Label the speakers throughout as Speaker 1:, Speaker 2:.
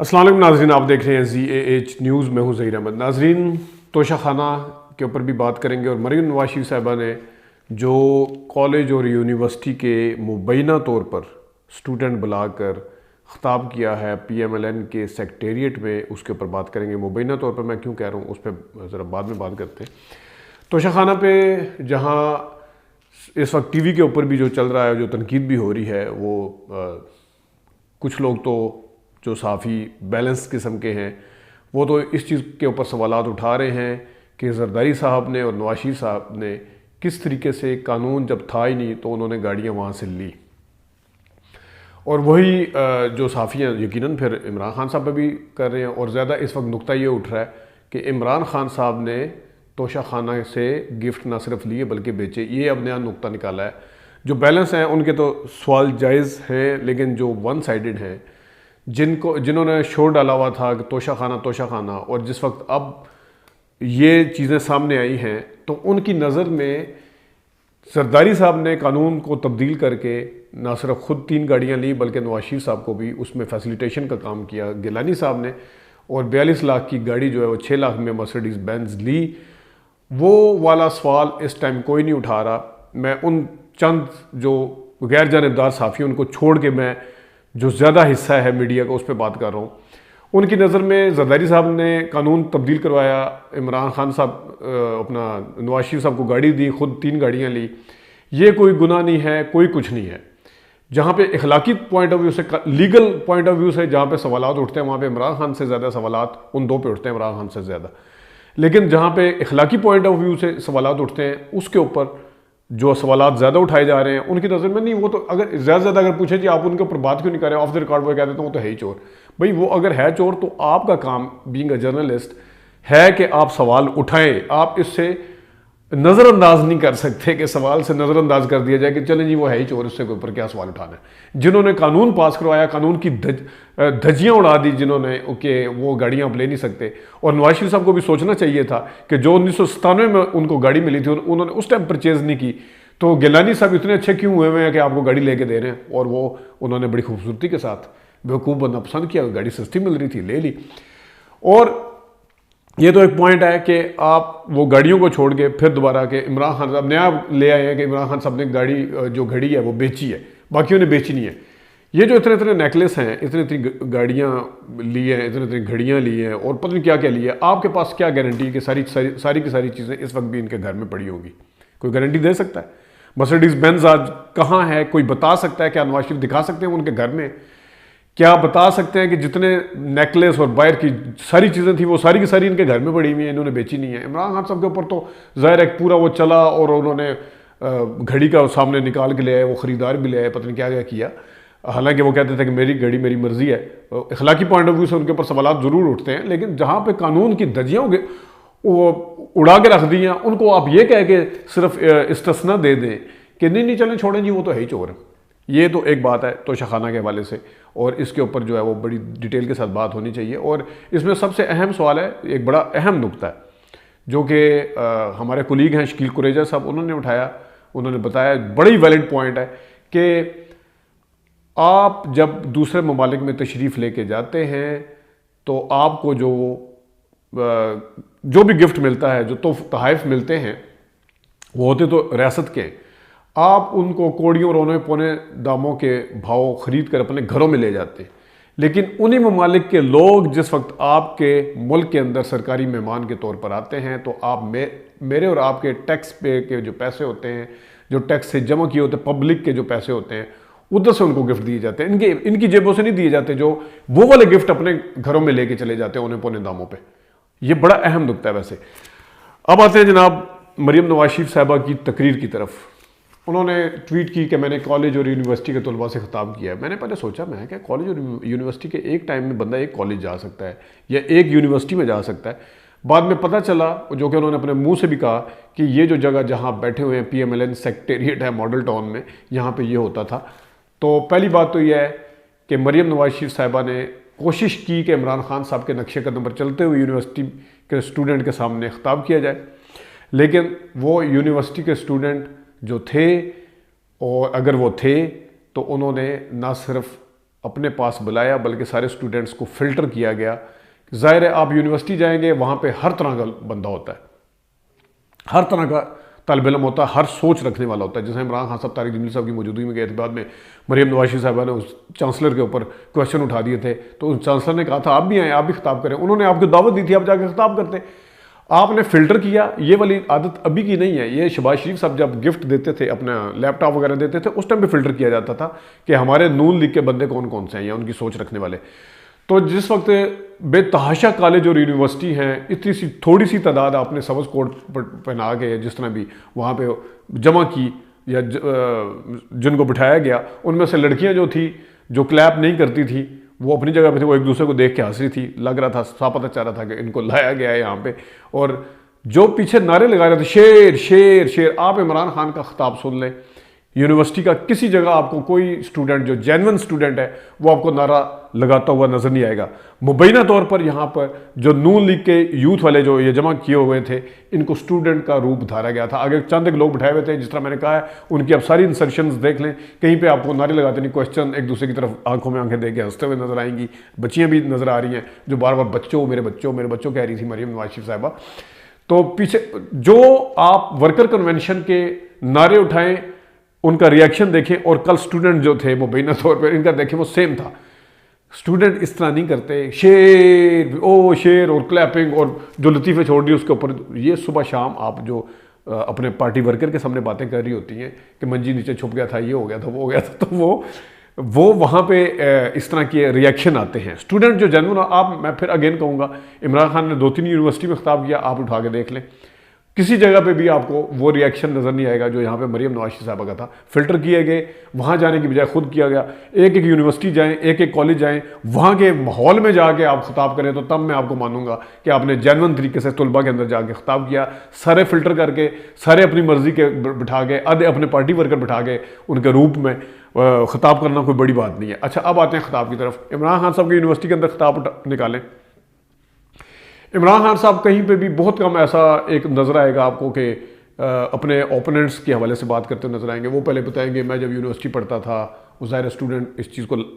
Speaker 1: السلام علیکم ناظرین، آپ دیکھ رہے ہیں ZAH نیوز. میں ہوں ظہیر احمد. ناظرین، توشہ خانہ کے اوپر بھی بات کریں گے اور مریم نواز شریف صاحبہ نے جو کالج اور یونیورسٹی کے مبینہ طور پر اسٹوڈنٹ بلا کر خطاب کیا ہے PMLN کے سیکریٹریٹ میں، اس کے اوپر بات کریں گے. مبینہ طور پر میں کیوں کہہ رہا ہوں اس پہ ذرا بعد میں بات کرتے ہیں. توشہ خانہ پہ جہاں اس وقت ٹی وی کے اوپر بھی جو چل رہا ہے، جو تنقید بھی ہو رہی ہے، وہ کچھ لوگ تو جو صحافی بیلنس قسم کے ہیں وہ تو اس چیز کے اوپر سوالات اٹھا رہے ہیں کہ زرداری صاحب نے اور نواز شریف صاحب نے کس طریقے سے قانون جب تھا ہی نہیں تو انہوں نے گاڑیاں وہاں سے لی. اور وہی جو صحافی ہیں یقیناً پھر عمران خان صاحب پہ بھی کر رہے ہیں. اور زیادہ اس وقت نقطہ یہ اٹھ رہا ہے کہ عمران خان صاحب نے توشہ خانہ سے گفٹ نہ صرف لیے بلکہ بیچے. یہ اب نیا نقطہ نکالا ہے. جو بیلنس ہیں ان کے تو سوال جائز ہیں، لیکن جو ون سائیڈڈ ہیں، جنہوں نے شور ڈالا ہوا تھا کہ توشہ خانہ، اور جس وقت اب یہ چیزیں سامنے آئی ہیں تو ان کی نظر میں زرداری صاحب نے قانون کو تبدیل کر کے نہ صرف خود 3 گاڑیاں لی بلکہ نواز شریف صاحب کو بھی اس میں فیسیلیٹیشن کا کام کیا. گیلانی صاحب نے اور 42 لاکھ کی گاڑی جو ہے وہ 6 لاکھ میں مرسیڈیز بینز لی. وہ والا سوال اس ٹائم کوئی نہیں اٹھا رہا. میں ان چند جو غیر جانبدار صحافی ان کو چھوڑ کے میں جو زیادہ حصہ ہے میڈیا کا اس پہ بات کر رہا ہوں. ان کی نظر میں زرداری صاحب نے قانون تبدیل کروایا، عمران خان صاحب اپنا نواز شریف صاحب کو گاڑی دی، خود 3 گاڑیاں لی. یہ کوئی گناہ نہیں ہے، کوئی کچھ نہیں ہے. جہاں پہ اخلاقی پوائنٹ آف ویو سے، لیگل پوائنٹ آف ویو سے جہاں پہ سوالات اٹھتے ہیں وہاں پہ عمران خان سے زیادہ سوالات ان 2 پہ اٹھتے ہیں، عمران خان سے زیادہ. لیکن جہاں پہ اخلاقی پوائنٹ آف ویو سے سوالات اٹھتے ہیں اس کے اوپر جو سوالات زیادہ اٹھائے جا رہے ہیں ان کی نظر میں نہیں. وہ تو اگر زیادہ اگر پوچھیں جی آپ ان کے اوپر بات کیوں نہیں کر رہے آف دا ریکارڈ، وہ کہہ دیتے ہیں وہ تو ہے ہی چور. بھائی وہ اگر ہے چور تو آپ کا کام بینگ اے جرنلسٹ ہے کہ آپ سوال اٹھائیں. آپ اس سے نظر انداز نہیں کر سکتے کہ سوال سے نظر انداز کر دیا جائے کہ چلیں جی وہ ہے ہی چور، اس سے کوئی اوپر کیا سوال اٹھانا ہے. جنہوں نے قانون پاس کروایا، قانون کی دھجیاں اڑا دی جنہوں نے کہ وہ گاڑیاں آپ لے نہیں سکتے. اور نواز شریف صاحب کو بھی سوچنا چاہیے تھا کہ جو 1997 میں ان کو گاڑی ملی تھی انہوں نے اس ٹائم پرچیز نہیں کی. تو گیلانی صاحب اتنے اچھے کیوں ہوئے ہیں کہ آپ کو گاڑی لے کے دے رہے ہیں؟ اور وہ انہوں نے بڑی خوبصورتی کے ساتھ بیوقوف بننا پسند کیا، گاڑی سستی مل رہی تھی لے لی. اور یہ تو ایک پوائنٹ ہے کہ آپ وہ گاڑیوں کو چھوڑ کے پھر دوبارہ کہ عمران خان صاحب نیا لے آئے ہیں کہ عمران خان صاحب نے گاڑی جو گھڑی ہے وہ بیچی ہے، باقیوں نے بیچی نہیں ہے. یہ جو اتنے نیکلس ہیں، اتنی گاڑیاں لی ہیں، اتنی گھڑیاں لی ہیں اور پتہ نہیں کیا لی ہے، آپ کے پاس کیا گارنٹی ہے کہ ساری کی ساری چیزیں اس وقت بھی ان کے گھر میں پڑی ہوگی؟ کوئی گارنٹی دے سکتا ہے؟ مرسیڈیز بینز آج کہاں ہے؟ کوئی بتا سکتا ہے؟ کیا نواز شریف دکھا سکتے ہیں ان کے گھر میں؟ کیا بتا سکتے ہیں کہ جتنے نیکلس اور باہر کی ساری چیزیں تھیں وہ ساری کی ساری ان کے گھر میں پڑی ہوئی ہیں، انہوں نے بیچی نہیں ہے؟ عمران خان صاحب کے اوپر تو ظاہر ہے پورا وہ چلا اور انہوں نے گھڑی کا سامنے نکال کے لے آئے، وہ خریدار بھی لے آئے، پتہ نہیں کیا کیا. حالانکہ وہ کہتے تھے کہ میری گاڑی میری مرضی ہے. اخلاقی پوائنٹ آف ویو سے ان کے اوپر سوالات ضرور اٹھتے ہیں، لیکن جہاں پہ قانون کی دھجیاں وہ اڑا کے رکھ دی ہیں ان کو آپ یہ کہہ کے صرف استثنا دے دیں کہ نہیں چلیں چھوڑیں جی وہ تو ہے ہی چور. یہ تو ایک بات ہے توشہ خانہ کے حوالے سے، اور اس کے اوپر جو ہے وہ بڑی ڈیٹیل کے ساتھ بات ہونی چاہیے. اور اس میں سب سے اہم سوال ہے، ایک بڑا اہم نقطہ ہے جو کہ ہمارے کولیگ ہیں شکیل قریجہ صاحب، انہوں نے اٹھایا. انہوں نے بتایا بڑی ویلڈ پوائنٹ ہے کہ آپ جب دوسرے ممالک میں تشریف لے کے جاتے ہیں تو آپ کو جو بھی گفٹ ملتا ہے، جو تحائف ملتے ہیں وہ ہوتے تو ریاست کے، آپ ان کو کوڑیوں اور اونے پونے داموں کے بھاؤ خرید کر اپنے گھروں میں لے جاتے ہیں. لیکن انہی ممالک کے لوگ جس وقت آپ کے ملک کے اندر سرکاری مہمان کے طور پر آتے ہیں تو آپ میرے اور آپ کے ٹیکس پے کے جو پیسے ہوتے ہیں، جو ٹیکس سے جمع کیے ہوتے ہیں، پبلک کے جو پیسے ہوتے ہیں، ادھر سے ان کو گفٹ دیے جاتے ہیں. ان کی جیبوں سے نہیں دیے جاتے جو وہ والے گفٹ اپنے گھروں میں لے کے چلے جاتے ہیں اونے پونے داموں پہ. یہ بڑا اہم نقطہ ہے. ویسے اب آتے ہیں جناب مریم نواز شریف صاحبہ کی تقریر کی طرف. انہوں نے ٹویٹ کی کہ میں نے کالج اور یونیورسٹی کے طلباء سے خطاب کیا ہے. میں نے پہلے سوچا میں کہ کالج اور یونیورسٹی کے ایک ٹائم میں بندہ ایک کالج جا سکتا ہے یا ایک یونیورسٹی میں جا سکتا ہے. بعد میں پتہ چلا، جو کہ انہوں نے اپنے منہ سے بھی کہا، کہ یہ جو جگہ جہاں بیٹھے ہوئے ہیں PMLN سیکریٹریٹ ہے ماڈل ٹاؤن میں، یہاں پہ یہ ہوتا تھا. تو پہلی بات تو یہ ہے کہ مریم نواز شریف صاحبہ نے کوشش کی کہ عمران خان صاحب کے نقشے قدم پر چلتے ہوئے یونیورسٹی کے اسٹوڈنٹ کے سامنے خطاب کیا جائے. لیکن وہ یونیورسٹی کے اسٹوڈنٹ جو تھے، اور اگر وہ تھے تو انہوں نے نہ صرف اپنے پاس بلایا، بلکہ سارے اسٹوڈنٹس کو فلٹر کیا گیا. ظاہر ہے آپ یونیورسٹی جائیں گے، وہاں پہ ہر طرح کا بندہ ہوتا ہے، ہر طرح کا طالب علم ہوتا ہے، ہر سوچ رکھنے والا ہوتا ہے. جیسے عمران خان صاحب طارق جمیل صاحب کی موجودگی میں گئے تھے، بعد میں مریم نواز صاحبہ نے اس چانسلر کے اوپر کویشچن اٹھا دیے تھے، تو اس چانسلر نے کہا تھا آپ بھی آئیں، آپ بھی خطاب کریں. انہوں نے آپ کو دعوت دی تھی، آپ جا کے خطاب کرتے. آپ نے فلٹر کیا. یہ والی عادت ابھی کی نہیں ہے، یہ شہباز شریف صاحب جب گفٹ دیتے تھے، اپنا لیپ ٹاپ وغیرہ دیتے تھے، اس ٹائم پہ فلٹر کیا جاتا تھا کہ ہمارے نون لیگ کے بندے کون کون سے ہیں یا ان کی سوچ رکھنے والے. تو جس وقت بے تحاشا کالج اور یونیورسٹی ہیں، اتنی سی تھوڑی سی تعداد آپ نے سبز کوٹ پہنا کے جس طرح بھی وہاں پہ جمع کی یا جن کو بٹھایا گیا، ان میں سے لڑکیاں جو تھی جو کلیپ نہیں کرتی تھی وہ اپنی جگہ پہ تھی، وہ ایک دوسرے کو دیکھ کے ہنس رہی تھی. لگ رہا تھا، صاف پتہ چل رہا تھا کہ ان کو لایا گیا ہے یہاں پہ. اور جو پیچھے نعرے لگا رہے تھے شیر شیر شیر. آپ عمران خان کا خطاب سن لیں، یونیورسٹی کا کسی جگہ آپ کو کوئی اسٹوڈنٹ جو جینون اسٹوڈنٹ ہے وہ آپ کو نعرہ لگاتا ہوا نظر نہیں آئے گا. مبینہ طور پر یہاں پر جو نون لیگ کے یوتھ والے جو یہ جمع کیے ہوئے تھے، ان کو اسٹوڈنٹ کا روپ دھارا گیا تھا. آگے چند ایک لوگ بٹھائے ہوئے تھے، جس طرح میں نے کہا ہے ان کی اب ساری انسرشنز دیکھ لیں، کہیں پہ آپ کو نعرے لگاتے نہیں، کویشچن ایک دوسرے کی طرف آنکھوں میں آنکھیں دے کے ہنستے ہوئے نظر آئیں گی. بچیاں بھی نظر آ رہی ہیں جو بار بار بچوں میرے بچوں میرے بچوں کہہ رہی تھی مریم نواز شریف صاحبہ. تو پیچھے جو آپ ورکر کنونشن کے نعرے اٹھائیں، ان کا ریاکشن دیکھیں، اور کل اسٹوڈنٹ جو تھے مبینہ طور پر ان کا دیکھیں وہ سیم تھا. اسٹوڈنٹ اس طرح نہیں کرتے، شیر او شیر اور کلیپنگ اور جو لطیفے چھوڑ دی اس کے اوپر. یہ صبح شام آپ جو اپنے پارٹی ورکر کے سامنے باتیں کر رہی ہوتی ہیں کہ منجی نیچے چھپ گیا تھا، یہ ہو گیا تھا، وہ ہو گیا تھا، تو وہ وہاں پہ اس طرح کے ریاکشن آتے ہیں. اسٹوڈنٹ جو جنون آپ، میں پھر اگین کہوں گا، عمران خان نے 2-3 یونیورسٹی میں خطاب کیا، آپ اٹھا کے دیکھ لیں، کسی جگہ پہ بھی آپ کو وہ ریاکشن نظر نہیں آئے گا جو یہاں پہ مریم نواز شریف صاحبہ کا تھا. فلٹر کیے گئے، وہاں جانے کی بجائے خود کیا گیا. ایک ایک یونیورسٹی جائیں، ایک ایک کالج جائیں، وہاں کے ماحول میں جا کے آپ خطاب کریں، تو تب میں آپ کو مانوں گا کہ آپ نے جینون طریقے سے طلباء کے اندر جا کے خطاب کیا. سارے فلٹر کر کے، سارے اپنی مرضی کے بٹھا کے، آدھے اپنے پارٹی ورکر بٹھا کے ان کے روپ میں خطاب کرنا کوئی بڑی بات نہیں ہے. اچھا اب آتے ہیں خطاب کی طرف. عمران خان صاحب کی یونیورسٹی کے اندر خطاب نکالیں. عمران خان صاحب کہیں پہ بھی بہت کم ایسا ایک نظر آئے گا آپ کو کہ اپنے اوپوننٹس کے حوالے سے بات کرتے نظر آئیں گے. وہ پہلے بتائیں گے میں جب یونیورسٹی پڑھتا تھا، وہ ظاہر اسٹوڈنٹ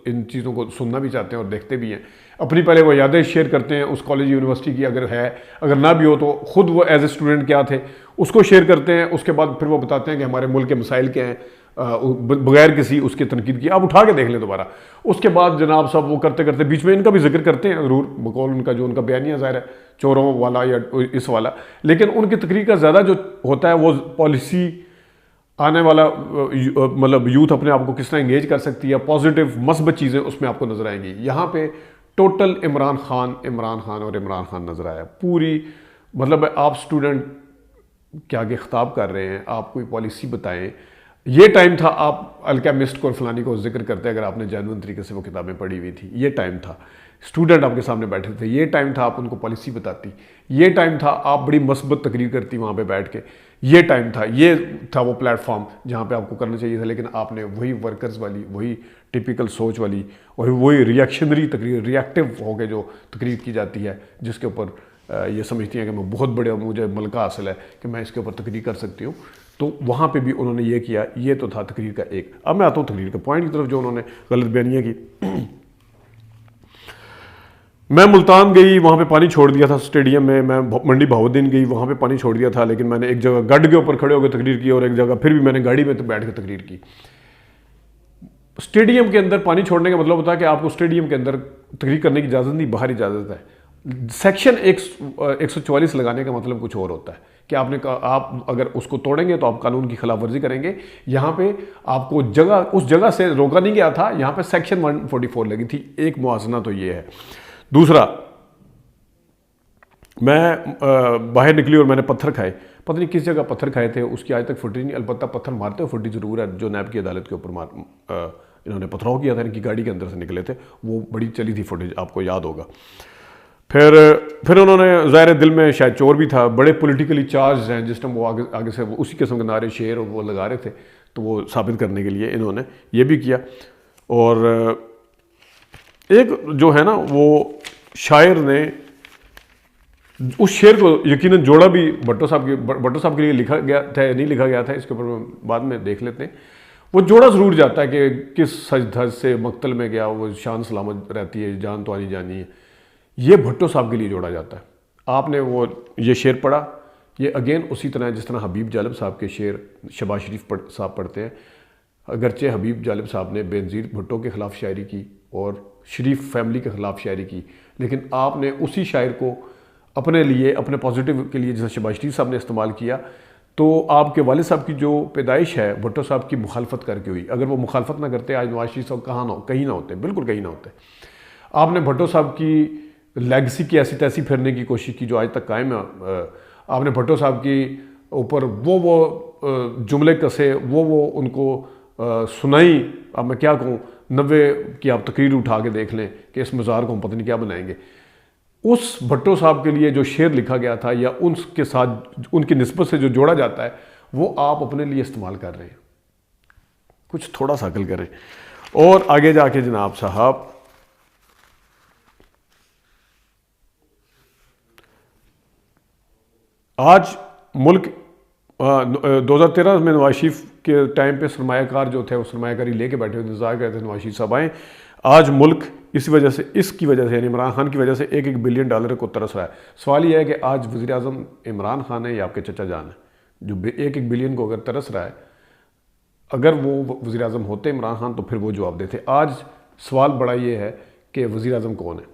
Speaker 1: ان چیزوں کو سننا بھی چاہتے ہیں اور دیکھتے بھی ہیں. اپنی پہلے وہ یادیں شیئر کرتے ہیں اس کالج یونیورسٹی کی، اگر نہ بھی ہو تو خود وہ ایز اے اسٹوڈنٹ کیا تھے اس کو شیئر کرتے ہیں. اس کے بعد پھر وہ بتاتے ہیں کہ ہمارے ملک کے مسائل کیا ہیں، بغیر کسی اس کی تنقید کی. آپ اٹھا کے دیکھ لیں دوبارہ. اس کے بعد جناب صاحب وہ کرتے کرتے بیچ میں ان کا بھی ذکر کرتے ہیں ضرور، بقول ان کا جو ان کا بیانیہ ظاہر ہے چوروں والا یا اس والا، لیکن ان کی تقریر کا زیادہ جو ہوتا ہے وہ پالیسی آنے والا، مطلب یوتھ اپنے آپ کو کس طرح انگیج کر سکتی ہے، پازیٹیو مثبت چیزیں اس میں آپ کو نظر آئیں گی. یہاں پہ ٹوٹل عمران خان اور عمران خان نظر آیا. پوری مطلب آپ اسٹوڈنٹ کے آگے خطاب کر رہے ہیں، آپ کوئی پالیسی بتائیں. یہ ٹائم تھا آپ الکیمسٹ کو اور فلانی کو ذکر کرتے اگر آپ نے جینون طریقے سے وہ کتابیں پڑھی ہوئی تھی. یہ ٹائم تھا اسٹوڈنٹ آپ کے سامنے بیٹھے تھے. یہ ٹائم تھا آپ ان کو پالیسی بتاتی. یہ ٹائم تھا آپ بڑی مثبت تقریر کرتی وہاں پہ بیٹھ کے. یہ ٹائم تھا، یہ تھا وہ پلیٹ فارم جہاں پہ آپ کو کرنا چاہیے تھا. لیکن آپ نے وہی ورکرز والی، وہی ٹپیکل سوچ والی اور وہی ریئیکشنری تقریر، ریئیکٹیو ہو کے جو تقریر کی جاتی ہے، جس کے اوپر یہ سمجھتی ہیں کہ میں بہت بڑے، مجھے ملکہ حاصل ہے کہ میں اس کے اوپر تقریر کر سکتی ہوں. تو وہاں پہ بھی انہوں نے یہ کیا. یہ تو تھا تقریر کا ایک. اب میں آتا ہوں تقریر کے پوائنٹ کی طرف جو انہوں نے غلط بیانیاں کی. میں ملتان گئی، وہاں پہ پانی چھوڑ دیا تھا اسٹیڈیم میں. میں منڈی بہاؤالدین گئی، وہاں پہ پانی چھوڑ دیا تھا. لیکن میں نے ایک جگہ گڈ کے اوپر کھڑے ہو کے تقریر کی اور ایک جگہ پھر بھی میں نے گاڑی میں بیٹھ کے تقریر کی. اسٹیڈیم کے اندر پانی چھوڑنے کا مطلب ہوتا ہے کہ آپ کو اسٹیڈیم کے اندر تقریر کرنے کی اجازت نہیں، باہر اجازت ہے. سیکشن 144 لگانے کا مطلب کچھ اور ہوتا ہے کہ آپ اگر اس کو توڑیں گے تو آپ قانون کی خلاف ورزی کریں گے. یہاں پہ آپ کو اس جگہ سے روکا نہیں گیا تھا، یہاں پہ سیکشن 144 لگی تھی. ایک موازنہ تو یہ ہے. دوسرا، میں باہر نکلی اور میں نے پتھر کھائے. پتہ نہیں کس جگہ پتھر کھائے تھے، اس کی آج تک فٹی نہیں. البتہ پتھر مارتے ہوئے فٹی ضرور ہے. جو نیب کی عدالت کے اوپر انہوں نے پتھراؤ کیا تھا، ان کی گاڑی کے اندر سے نکلے تھے، وہ بڑی چلی تھی فوٹیج، آپ کو یاد ہوگا. پھر انہوں نے ظاہر دل میں شاید چور بھی تھا، بڑے پولیٹیکلی چارج ہیں جس ٹائم وہ آگے سے اسی قسم کے نعرے شعر اور وہ لگا رہے تھے، تو وہ ثابت کرنے کے لیے انہوں نے یہ بھی کیا. اور ایک جو ہے نا وہ شاعر نے اس شعر کو یقیناً جوڑا بھی بھٹو صاحب کے لیے لکھا گیا تھا یا نہیں لکھا گیا تھا، اس کے اوپر بعد میں دیکھ لیتے ہیں. وہ جوڑا ضرور جاتا ہے کہ کس سج دھج سے مقتل میں گیا وہ شان سلامت رہتی ہے، جان تو آنی جانی ہے. یہ بھٹو صاحب کے لیے جوڑا جاتا ہے. آپ نے وہ یہ شعر پڑھا، یہ اگین اسی طرح جس طرح حبیب جالب صاحب کے شعر شہباز شریف صاحب پڑھتے ہیں. اگرچہ حبیب جالب صاحب نے بینظیر بھٹو کے خلاف شاعری کی اور شریف فیملی کے خلاف شاعری کی، لیکن آپ نے اسی شاعر کو اپنے لیے، اپنے پازیٹیو کے لیے جیسے شہباز شریف صاحب نے استعمال کیا. تو آپ کے والد صاحب کی جو پیدائش ہے بھٹو صاحب کی مخالفت کر کے ہوئی. اگر وہ مخالفت نہ کرتے آج نواز شریف صاحب کہیں نہ ہوتے، بالکل کہیں نہ ہوتے. آپ نے بھٹو صاحب کی لیگسی کی ایسی تیسی پھیرنے کی کوشش کی جو آج تک قائم ہے. آپ نے بھٹو صاحب کی اوپر وہ جملے کسے، وہ ان کو سنائی. اب میں کیا کہوں، 90 کی آپ تقریر اٹھا کے دیکھ لیں کہ اس مزار کو ہم پتہ نہیں کیا بنائیں گے. اس بھٹو صاحب کے لیے جو شعر لکھا گیا تھا یا ان کے ساتھ ان کی نسبت سے جو جوڑا جاتا ہے وہ آپ اپنے لیے استعمال کر رہے ہیں. کچھ تھوڑا سا عقل کریں. اور آگے جا کے جناب صاحب آج ملک 2013 میں نواز شریف کے ٹائم پہ سرمایہ کار جو تھے وہ سرمایہ کاری لے کے بیٹھے ہوئے انتظار کر رہے تھے نواز شریف صاحب آئیں. آج ملک اس کی وجہ سے یعنی عمران خان کی وجہ سے $1 بلین کو ترس رہا ہے. سوال یہ ہے کہ آج وزیر اعظم عمران خان ہے یا آپ کے چچا جان ہے جو $1 بلین کو اگر ترس رہا ہے؟ اگر وہ وزیر اعظم ہوتے عمران خان تو پھر وہ جواب دیتے. آج سوال بڑا یہ ہے کہ وزیر اعظم کون ہے.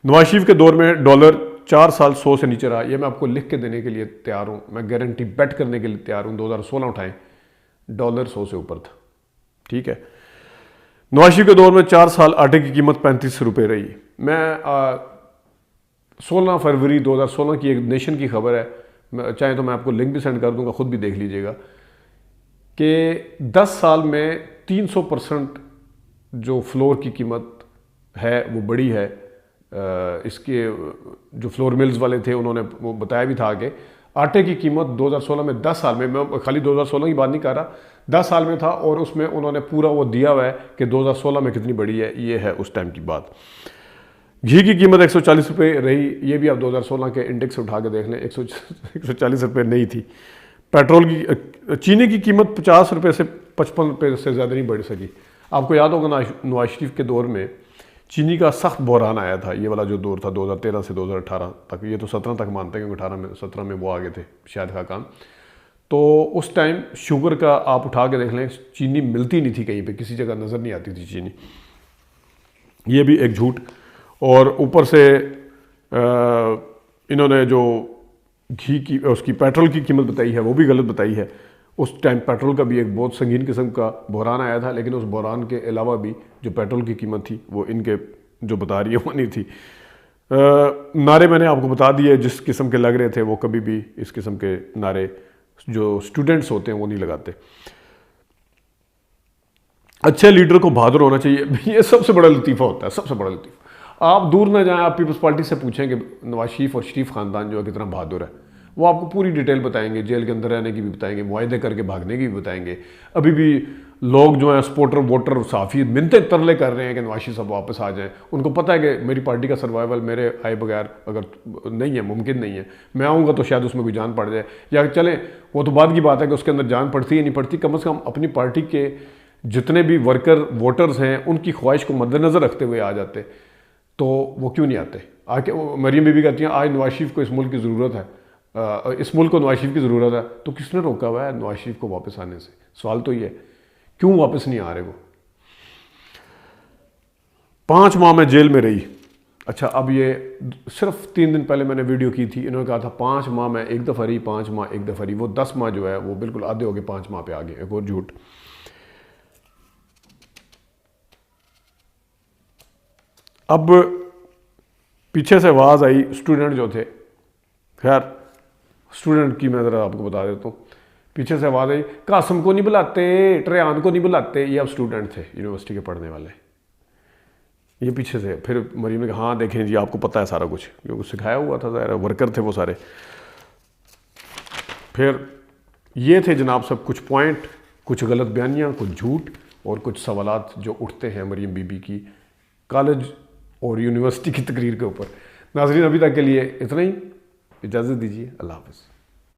Speaker 1: نواز شریف کے دور میں ڈالر 4 سال 100 سے نیچے رہا. یہ میں آپ کو لکھ کے دینے کے لیے تیار ہوں، میں گارنٹی بیٹ کرنے کے لیے تیار ہوں. 2016 اٹھائیں، ڈالر 100 سے اوپر تھا. ٹھیک ہے. نواز شریف کے دور میں 4 سال آٹے کی قیمت 35 روپے رہی. میں 16 فروری 2016 کی ایک نیشن کی خبر ہے، چاہیں تو میں آپ کو لنک بھی سینڈ کر دوں گا، خود بھی دیکھ لیجئے گا کہ 10 سال میں 300% جو فلور کی قیمت ہے وہ بڑی ہے. اس کے جو فلور ملز والے تھے انہوں نے وہ بتایا بھی تھا کہ آٹے کی قیمت 2016 میں 10 سال میں خالی 2016 کی بات نہیں کر رہا، 10 سال میں تھا. اور اس میں انہوں نے پورا وہ دیا ہوا ہے کہ 2016 میں کتنی بڑی ہے. یہ ہے اس ٹائم کی بات. گھی کی قیمت 140 روپے رہی. یہ بھی آپ 2016 کے انڈیکس اٹھا کے دیکھ لیں، 140 روپے نہیں تھی. پیٹرول کی چینی کی قیمت 50 روپے سے 55 روپے سے زیادہ نہیں بڑھ سکی. آپ کو یاد ہوگا نواز شریف کے دور میں چینی کا سخت بحران آیا تھا. یہ والا جو دور تھا 2013 سے 2018 تک، یہ تو 17 تک مانتے ہیں کیونکہ 17 میں وہ آگے تھے شاہد خاقان. تو اس ٹائم شوگر کا آپ اٹھا کے دیکھ لیں، چینی ملتی نہیں تھی کہیں پہ، کسی جگہ نظر نہیں آتی تھی چینی. یہ بھی ایک جھوٹ. اور اوپر سے انہوں نے جو گھی کی اس کی پیٹرول کی قیمت بتائی ہے وہ بھی غلط بتائی ہے. اس ٹائم پیٹرول کا بھی ایک بہت سنگین قسم کا بحران آیا تھا، لیکن اس بحران کے علاوہ بھی جو پیٹرول کی قیمت تھی وہ ان کے جو بتا رہی ہے وہ نہیں تھی. نعرے میں نے آپ کو بتا دیے جس قسم کے لگ رہے تھے، وہ کبھی بھی اس قسم کے نعرے جو اسٹوڈنٹس ہوتے ہیں وہ نہیں لگاتے. اچھے لیڈر کو بہادر ہونا چاہیے، یہ سب سے بڑا لطیفہ ہوتا ہے، سب سے بڑا لطیفہ. آپ دور نہ جائیں، آپ پیپلز پارٹی سے پوچھیں کہ نواز شریف اور شریف خاندان جو ہے کتنا بہادر ہے. وہ آپ کو پوری ڈیٹیل بتائیں گے، جیل کے اندر رہنے کی بھی بتائیں گے، معاہدے کر کے بھاگنے کی بھی بتائیں گے. ابھی بھی لوگ جو ہیں سپورٹر ووٹر صحافی منتیں ترلے کر رہے ہیں کہ نواز شریف صاحب واپس آ جائیں. ان کو پتہ ہے کہ میری پارٹی کا سروائیول میرے آئے بغیر اگر نہیں ہے، ممکن نہیں ہے. میں آؤں گا تو شاید اس میں کوئی جان پڑ جائے، یا چلیں وہ تو بعد کی بات ہے کہ اس کے اندر جان پڑتی ہے نہیں پڑتی. کم از کم اپنی پارٹی کے جتنے بھی ورکر ووٹرز ہیں ان کی خواہش کو مد نظر رکھتے ہوئے آ جاتے. تو وہ کیوں نہیں آتے؟ آ کے مریم بی بی کہتی ہیں آج نواز شریف کو اس ملک کی ضرورت ہے، اس ملک کو نواز شریف کی ضرورت ہے. تو کس نے روکا ہوا ہے نواز شریف کو واپس آنے سے؟ سوال تو یہ ہے کیوں واپس نہیں آ رہے وہ. 5 ماہ میں جیل میں رہی. اچھا اب یہ صرف 3 دن پہلے میں نے ویڈیو کی تھی، انہوں نے کہا تھا 5 ماہ میں ایک دفعہ رہی، 5 ماہ ایک دفعہ رہی. وہ 10 ماہ جو ہے وہ بالکل آدھے ہو گئے 5 ماہ پہ آگے. ایک اور جھوٹ. اب پیچھے سے آواز آئی اسٹوڈنٹ جو تھے، خیر اسٹوڈنٹ کی میں ذرا آپ کو بتا دیتا ہوں. پیچھے سے آواز آئی قاسم کو نہیں بلاتے، ٹریان کو نہیں بلاتے. یہ اب اسٹوڈنٹ تھے یونیورسٹی کے پڑھنے والے. یہ پیچھے سے پھر مریم نے کہا ہاں دیکھیں جی آپ کو پتہ ہے سارا کچھ، کیونکہ سکھایا ہوا تھا، ظاہر ورکر تھے وہ سارے. پھر یہ تھے جناب سب کچھ پوائنٹ، کچھ غلط بیانیاں، کچھ جھوٹ اور کچھ سوالات جو اٹھتے ہیں مریم بی بی کی کالج اور یونیورسٹی کی تقریر کے اوپر. ناظرین ابھی تک کے لیے اتنا ہی، اجازت دیجیے، اللہ حافظ.